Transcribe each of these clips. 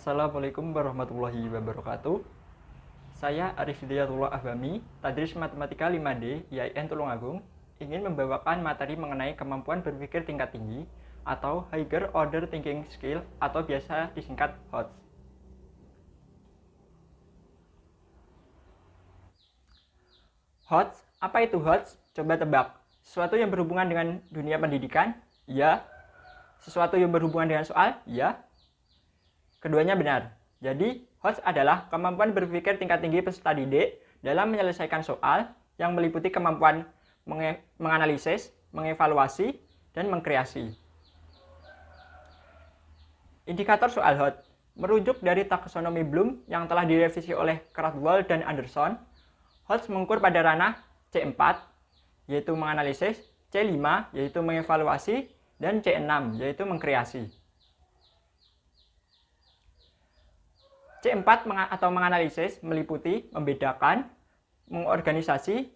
Assalamualaikum warahmatullahi wabarakatuh. Saya Arif Hidayatullah Ahbami, Tadris Matematika 5D IAIN Tulungagung, ingin membawakan materi mengenai kemampuan berpikir tingkat tinggi atau Higher Order Thinking Skill atau biasa disingkat HOTS. HOTS, apa itu HOTS? Coba tebak. Sesuatu yang berhubungan dengan dunia pendidikan? Ya. Sesuatu yang berhubungan dengan soal? Ya. Keduanya benar. Jadi, HOTS adalah kemampuan berpikir tingkat tinggi peserta didik dalam menyelesaikan soal yang meliputi kemampuan menganalisis, mengevaluasi, dan mengkreasi. Indikator soal HOTS merujuk dari taksonomi Bloom yang telah direvisi oleh Krathwohl dan Anderson. HOTS mengukur pada ranah C4, yaitu menganalisis, C5, yaitu mengevaluasi, dan C6, yaitu mengkreasi. C4 atau menganalisis meliputi membedakan, mengorganisasi,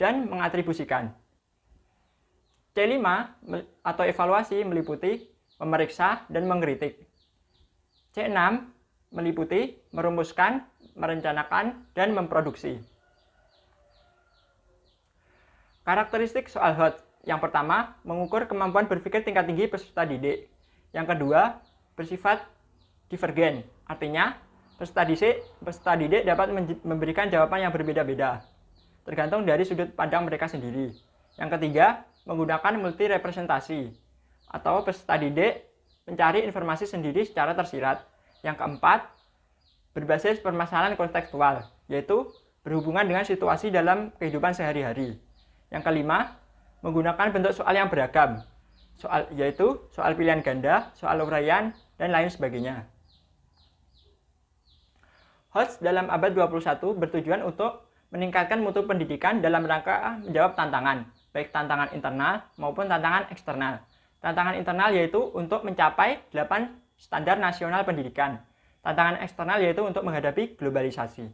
dan mengatribusikan. C5 atau evaluasi meliputi memeriksa dan mengkritik. C6 meliputi merumuskan, merencanakan, dan memproduksi. Karakteristik soal HOTS. Yang pertama, mengukur kemampuan berpikir tingkat tinggi peserta didik. Yang kedua, bersifat divergen, artinya peserta didik dapat memberikan jawaban yang berbeda-beda, tergantung dari sudut pandang mereka sendiri. Yang ketiga, menggunakan multi representasi, atau peserta didik mencari informasi sendiri secara tersirat. Yang keempat, berbasis permasalahan kontekstual, yaitu berhubungan dengan situasi dalam kehidupan sehari-hari. Yang kelima, menggunakan bentuk soal yang beragam, yaitu soal pilihan ganda, soal uraian, dan lain sebagainya. HOTS dalam abad 21 bertujuan untuk meningkatkan mutu pendidikan dalam rangka menjawab tantangan, baik tantangan internal maupun tantangan eksternal. Tantangan internal yaitu untuk mencapai 8 standar nasional pendidikan. Tantangan eksternal yaitu untuk menghadapi globalisasi.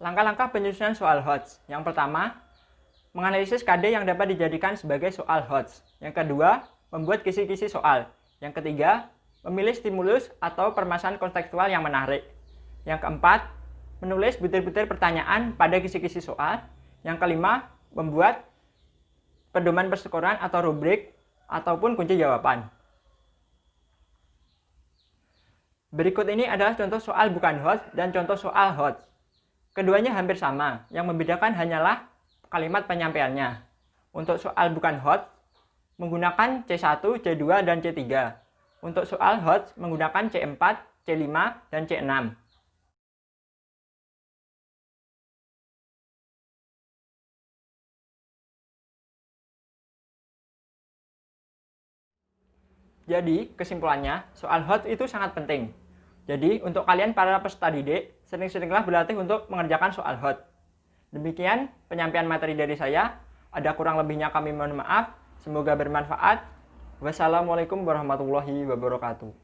Langkah-langkah penyusunan soal HOTS. Yang pertama, menganalisis KD yang dapat dijadikan sebagai soal HOTS. Yang kedua, membuat kisi-kisi soal. Yang ketiga, memilih stimulus atau permasalahan kontekstual yang menarik. Yang keempat, menulis butir-butir pertanyaan pada kisi-kisi soal. Yang kelima, membuat pedoman persekoran atau rubrik ataupun kunci jawaban. Berikut ini adalah contoh soal bukan HOTS dan contoh soal HOTS. Keduanya hampir sama, yang membedakan hanyalah kalimat penyampaiannya. Untuk soal bukan HOTS, menggunakan C1, C2, dan C3. Untuk soal HOTS menggunakan C4, C5, dan C6. Jadi, kesimpulannya, soal HOTS itu sangat penting. Jadi, untuk kalian para peserta didik, sering-seringlah berlatih untuk mengerjakan soal HOTS. Demikian penyampaian materi dari saya. Ada kurang lebihnya kami mohon maaf. Semoga bermanfaat. Wassalamualaikum warahmatullahi wabarakatuh.